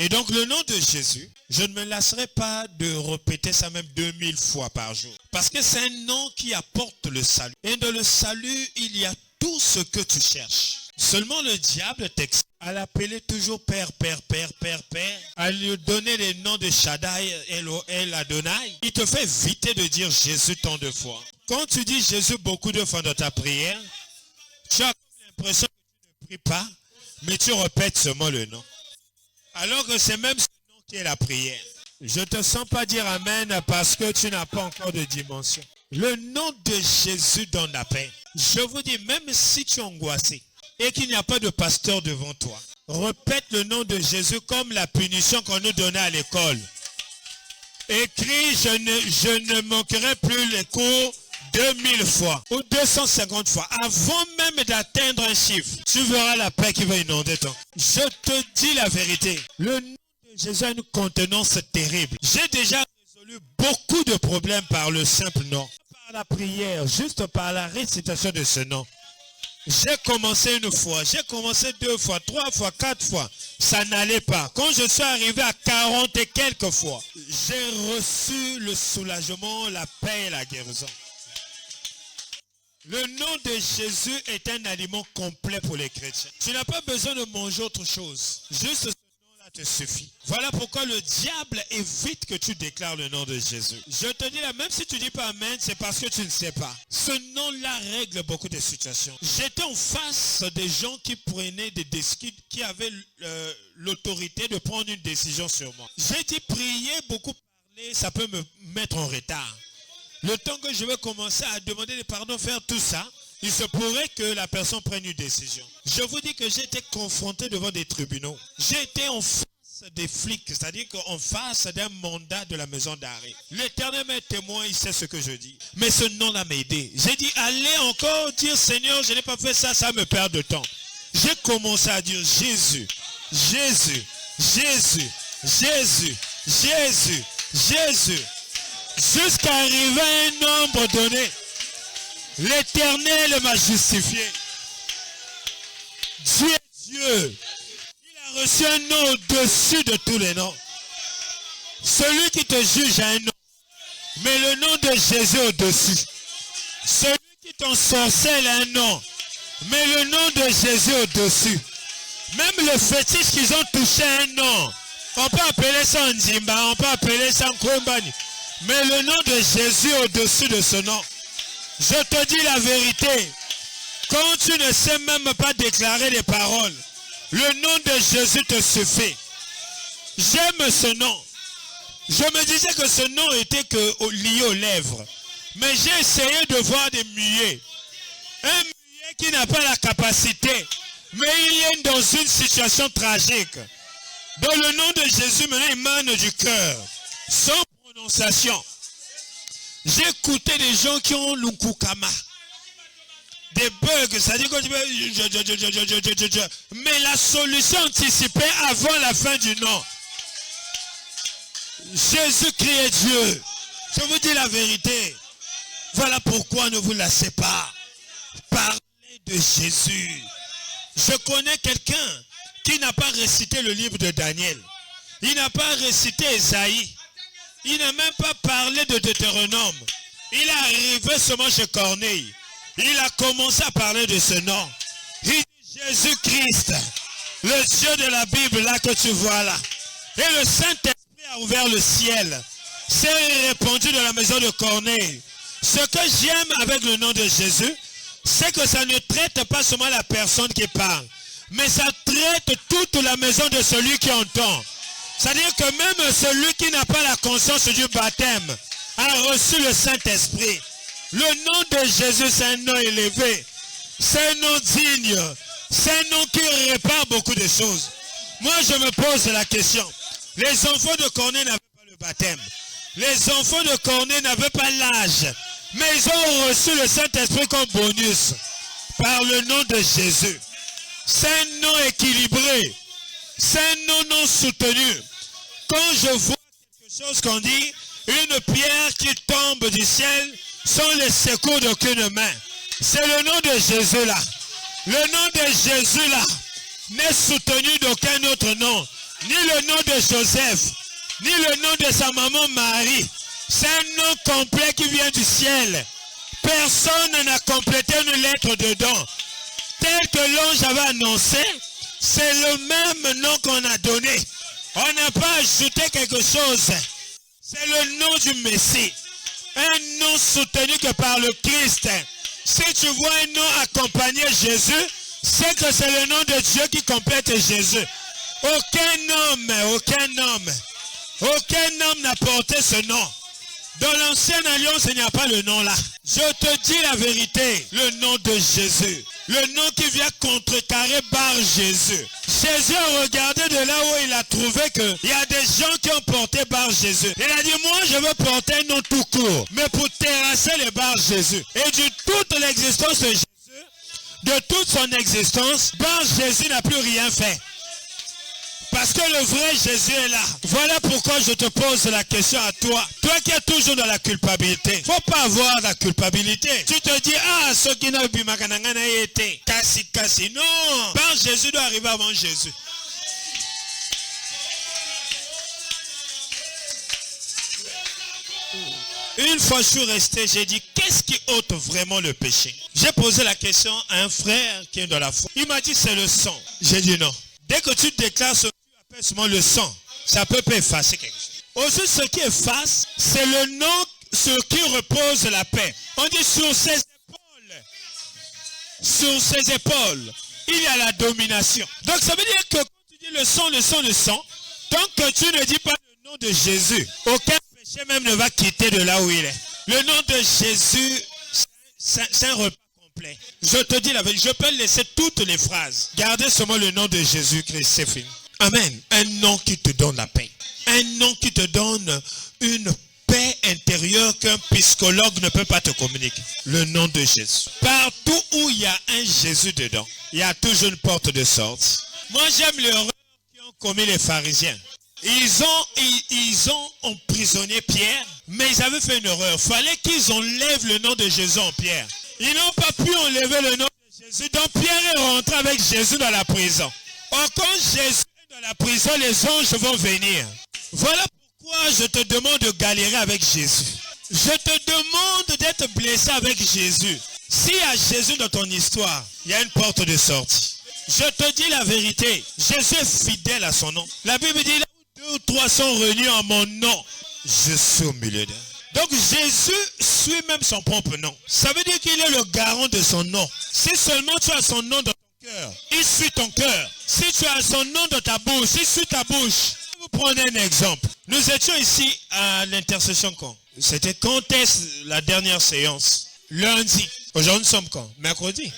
Et donc le nom de Jésus, je ne me lasserai pas de répéter ça même 2000 fois par jour. Parce que c'est un nom qui apporte le salut. Et dans le salut, il y a tout ce que tu cherches. Seulement le diable t'excite à l'appeler toujours Père, Père, Père, Père, Père, à lui donner les noms de Shaddai, Elohel, Adonai. Il te fait éviter de dire Jésus tant de fois. Quand tu dis Jésus beaucoup de fois dans ta prière, tu as l'impression que tu ne pries pas, mais tu répètes seulement le nom. Alors que c'est même ce nom qui est la prière. Je ne te sens pas dire Amen parce que tu n'as pas encore de dimension. Le nom de Jésus donne la paix. Je vous dis, même si tu es angoissé et qu'il n'y a pas de pasteur devant toi, répète le nom de Jésus comme la punition qu'on nous donnait à l'école. Écris, je ne manquerai plus les cours 2000 fois ou 250 fois. Avant même d'atteindre un chiffre, tu verras la paix qui va inonder ton. Je te dis la vérité. Le nom de Jésus a une contenance terrible. J'ai déjà résolu beaucoup de problèmes par le simple nom. Par la prière, juste par la récitation de ce nom. J'ai commencé une fois, j'ai commencé 2 fois, 3 fois, 4 fois. Ça n'allait pas. Quand je suis arrivé à 40 et quelques fois, j'ai reçu le soulagement, la paix et la guérison. Le nom de Jésus est un aliment complet pour les chrétiens. Tu n'as pas besoin de manger autre chose. Juste ce nom-là te suffit. Voilà pourquoi le diable évite que tu déclares le nom de Jésus. Je te dis là, même si tu ne dis pas Amen, c'est parce que tu ne sais pas. Ce nom-là règle beaucoup de situations. J'étais en face des gens qui prenaient des décisions, qui avaient l'autorité de prendre une décision sur moi. J'ai dit prier, beaucoup parler, ça peut me mettre en retard. Le temps que je vais commencer à demander des pardons, faire tout ça, il se pourrait que la personne prenne une décision. Je vous dis que j'ai été confronté devant des tribunaux. J'ai été en face des flics, c'est-à-dire qu'en face d'un mandat de la maison d'arrêt. L'Éternel m'est témoin, il sait ce que je dis. Mais ce nom-là m'a aidé. J'ai dit, allez encore dire, Seigneur, je n'ai pas fait ça, ça me perd de temps. J'ai commencé à dire, Jésus, Jésus, Jésus, Jésus, Jésus, Jésus. Jusqu'à arriver à un nombre donné, l'Éternel m'a justifié. Dieu est Dieu. Il a reçu un nom au-dessus de tous les noms. Celui qui te juge a un nom, mais le nom de Jésus au-dessus. Celui qui t'ensorcelle a un nom, mais le nom de Jésus au-dessus. Même le fétiche qu'ils ont touché a un nom. On peut appeler ça Nzimba, on peut appeler ça Nkombani. Mais le nom de Jésus au-dessus de ce nom. Je te dis la vérité. Quand tu ne sais même pas déclarer les paroles, le nom de Jésus te suffit. J'aime ce nom. Je me disais que ce nom était lié aux lèvres. Mais j'ai essayé de voir des muets. Un muet qui n'a pas la capacité. Mais il est dans une situation tragique. Dans le nom de Jésus, maintenant, émane du cœur. Sans prononciation. J'ai écouté des gens qui ont l'unkukama. Des bugs, c'est-à-dire que mais la solution anticipée avant la fin du nom. Jésus-Christ est Dieu. Je vous dis la vérité. Voilà pourquoi ne vous lassez pas. Parlez de Jésus. Je connais quelqu'un qui n'a pas récité le livre de Daniel. Il n'a pas récité Esaïe. Il n'a même pas parlé de Deutéronome. Il est arrivé seulement chez Corneille. Il a commencé à parler de ce nom. Il dit Jésus-Christ, le Dieu de la Bible là que tu vois là. Et le Saint-Esprit a ouvert le ciel. C'est répandu dans la maison de Corneille. Ce que j'aime avec le nom de Jésus, c'est que ça ne traite pas seulement la personne qui parle, mais ça traite toute la maison de celui qui entend. C'est-à-dire que même celui qui n'a pas la conscience du baptême a reçu le Saint-Esprit. Le nom de Jésus, c'est un nom élevé. C'est un nom digne. C'est un nom qui répare beaucoup de choses. Moi, je me pose la question. Les enfants de Corneille n'avaient pas le baptême. Les enfants de Corneille n'avaient pas l'âge. Mais ils ont reçu le Saint-Esprit comme bonus. Par le nom de Jésus. C'est un nom équilibré. C'est un nom non soutenu. Quand je vois quelque chose qu'on dit, une pierre qui tombe du ciel sans les secours d'aucune main. C'est le nom de Jésus là. Le nom de Jésus là n'est soutenu d'aucun autre nom. ni le nom de Joseph, ni le nom de sa maman Marie. C'est un nom complet qui vient du ciel. Personne n'a complété une lettre dedans. Tel que l'ange avait annoncé, c'est le même nom qu'on a donné. On n'a pas ajouté quelque chose. C'est le nom du Messie. Un nom soutenu que par le Christ. Si tu vois un nom accompagner Jésus, c'est que c'est le nom de Dieu qui complète Jésus. Aucun homme n'a porté ce nom. Dans l'ancienne alliance, il n'y a pas le nom là. Je te dis la vérité, le nom de Jésus. Le nom qui vient contrecarrer par Jésus. Jésus a regardé de là où il a trouvé qu'il y a des gens qui ont porté par Jésus. Il a dit, moi je veux porter un nom tout court, mais pour terrasser les barres Jésus. Et de toute l'existence de Jésus, de toute son existence, bar Jésus n'a plus rien fait. Parce que le vrai Jésus est là. Voilà pourquoi je te pose la question à toi. Toi qui es toujours dans la culpabilité. Il ne faut pas avoir la culpabilité. Tu te dis, ce qui n'a pas été. Kassi. Non. Par Jésus doit arriver avant Jésus. Une fois je suis resté, j'ai dit, qu'est-ce qui ôte vraiment le péché? J'ai posé la question à un frère qui est dans la foi. Il m'a dit, c'est le sang. J'ai dit non. Dès que tu déclares ce que tu appelles seulement le sang, ça peut pas effacer quelque chose. Aussi, ce qui efface, c'est le nom sur qui repose la paix. On dit sur ses épaules, il y a la domination. Donc ça veut dire que quand tu dis le sang, tant que tu ne dis pas le nom de Jésus, aucun péché même ne va quitter de là où il est. Le nom de Jésus, c'est un repas. Je te dis la vérité, je peux laisser toutes les phrases. Gardez seulement le nom de Jésus-Christ, c'est fini. Amen. Un nom qui te donne la paix. Un nom qui te donne une paix intérieure qu'un psychologue ne peut pas te communiquer. Le nom de Jésus. Partout où il y a un Jésus dedans, il y a toujours une porte de sortie. Moi, j'aime l'erreur qui ont commis les pharisiens. Ils ont emprisonné Pierre, mais ils avaient fait une erreur. Il fallait qu'ils enlèvent le nom de Jésus en Pierre. Ils n'ont pas pu enlever le nom de Jésus. Donc Pierre est rentré avec Jésus dans la prison. Or, quand Jésus est dans la prison, les anges vont venir. Voilà pourquoi je te demande de galérer avec Jésus. Je te demande d'être blessé avec Jésus. S'il y a Jésus dans ton histoire, il y a une porte de sortie. Je te dis la vérité. Jésus est fidèle à son nom. La Bible dit, là où 2 ou 3 sont réunis en mon nom, je suis au milieu d'eux. Donc Jésus suit même son propre nom. Ça veut dire qu'il est le garant de son nom. Si seulement tu as son nom dans ton cœur, il suit ton cœur. Si tu as son nom dans ta bouche, il suit ta bouche. Je vais vous prendre un exemple. Nous étions ici à l'intercession quand? C'était quand est-ce la dernière séance? Lundi. Aujourd'hui nous sommes quand? Mercredi.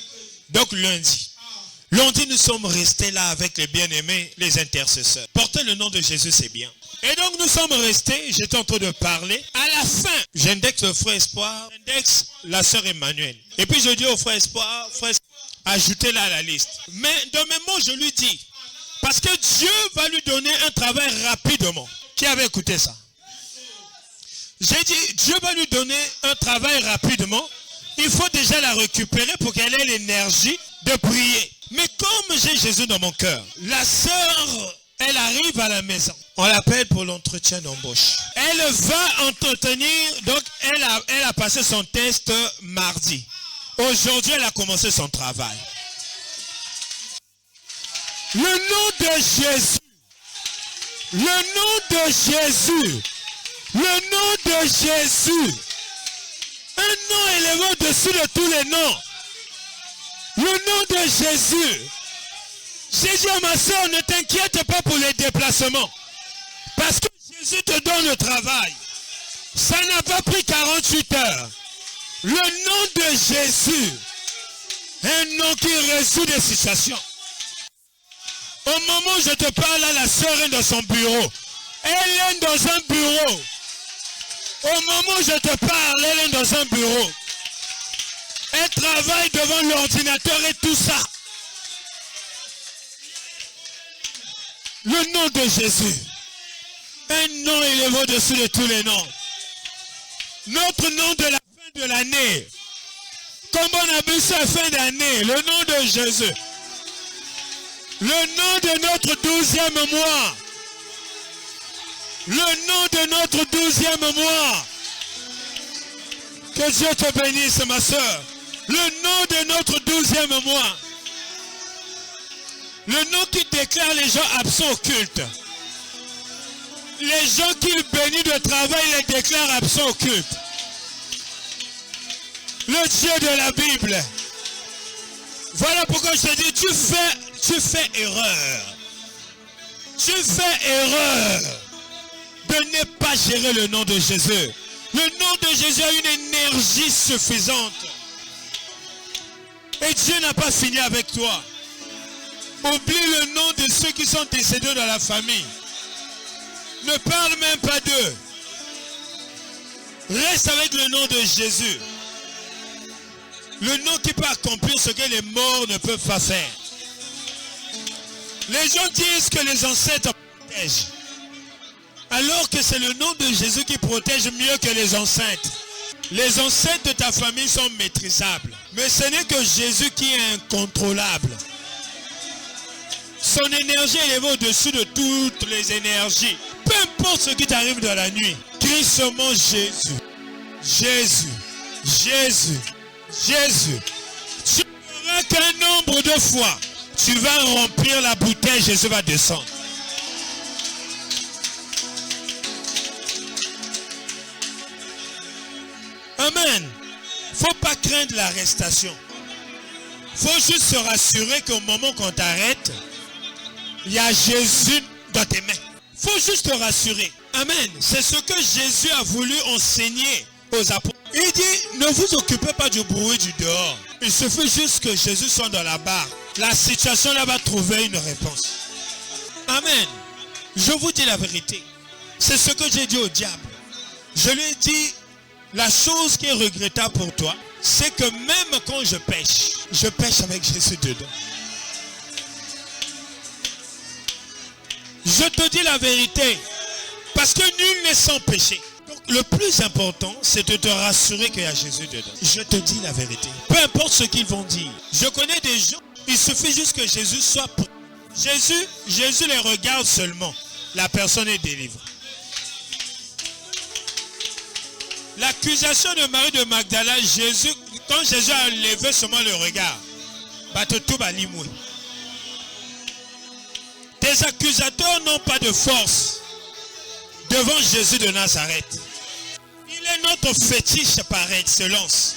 Donc lundi. Lundi nous sommes restés là avec les bien-aimés, les intercesseurs. Porter le nom de Jésus c'est bien. Et donc nous sommes restés, j'étais en train de parler. À la fin, j'indexe le frère Espoir, j'indexe la sœur Emmanuel. Et puis je dis au frère Espoir, ajoutez-la à la liste. Mais dans mes mots, je lui dis, parce que Dieu va lui donner un travail rapidement. Qui avait écouté ça? J'ai dit, Dieu va lui donner un travail rapidement. Il faut déjà la récupérer pour qu'elle ait l'énergie de prier. Mais comme j'ai Jésus dans mon cœur, la sœur, elle arrive à la maison. On l'appelle pour l'entretien d'embauche. Elle va entretenir, donc elle a passé son test mardi. Aujourd'hui, elle a commencé son travail. Le nom de Jésus. Le nom de Jésus. Le nom de Jésus. Un nom élevé au-dessus de tous les noms. Le nom de Jésus. J'ai dit à ma soeur, ne t'inquiète pas pour les déplacements. Parce que Jésus te donne le travail. Ça n'a pas pris 48 heures. Le nom de Jésus. Un nom qui résout des situations. Au moment où je te parle, là, la soeur est dans son bureau. Elle est dans un bureau. Au moment où je te parle, elle est dans un bureau. Elle travaille devant l'ordinateur et tout ça. Le nom de Jésus. Un nom élevé au-dessus de tous les noms. Notre nom de la fin de l'année. Comme on a vu ça fin d'année. Le nom de Jésus. Le nom de notre 12e mois. Le nom de notre 12e mois. Que Dieu te bénisse, ma soeur. Le nom de notre 12e mois. Le nom qui déclare les gens absents au culte. Les gens qu'il bénit de travail, il les déclare absents au culte. Le Dieu de la Bible. Voilà pourquoi je te dis, tu fais erreur. Tu fais erreur de ne pas gérer le nom de Jésus. Le nom de Jésus a une énergie suffisante. Et Dieu n'a pas fini avec toi. Oublie le nom de ceux qui sont décédés dans la famille. Ne parle même pas d'eux. Reste avec le nom de Jésus. Le nom qui peut accomplir ce que les morts ne peuvent pas faire. Les gens disent que les ancêtres protègent. Alors que c'est le nom de Jésus qui protège mieux que les ancêtres. Les ancêtres de ta famille sont maîtrisables. Mais ce n'est que Jésus qui est incontrôlable. Son énergie est élevée au-dessus de toutes les énergies. Peu importe ce qui t'arrive dans la nuit. Crie seulement Jésus. Jésus. Jésus. Jésus. Tu n'auras qu'un nombre de fois. Tu vas remplir la bouteille, Jésus va descendre. Amen. Faut pas craindre l'arrestation. Faut juste se rassurer qu'au moment qu'on t'arrête, il y a Jésus dans tes mains. Faut juste te rassurer. Amen. C'est ce que Jésus a voulu enseigner aux apôtres. Il dit, ne vous occupez pas du bruit du dehors. Il suffit juste que Jésus soit dans la barre. La situation là va trouver une réponse. Amen. Je vous dis la vérité. C'est ce que j'ai dit au diable. Je lui ai dit, la chose qui est regrettable pour toi, c'est que même quand je pêche avec Jésus dedans. Je te dis la vérité. Parce que nul n'est sans péché. Donc, le plus important, c'est de te rassurer qu'il y a Jésus dedans. Je te dis la vérité. Peu importe ce qu'ils vont dire. Je connais des gens, il suffit juste que Jésus soit prêt. Jésus les regarde seulement. La personne est délivrée. L'accusation de Marie de Magdala, quand Jésus a levé seulement le regard, tes accusateurs n'ont pas de force devant Jésus de Nazareth. Il est notre fétiche par excellence.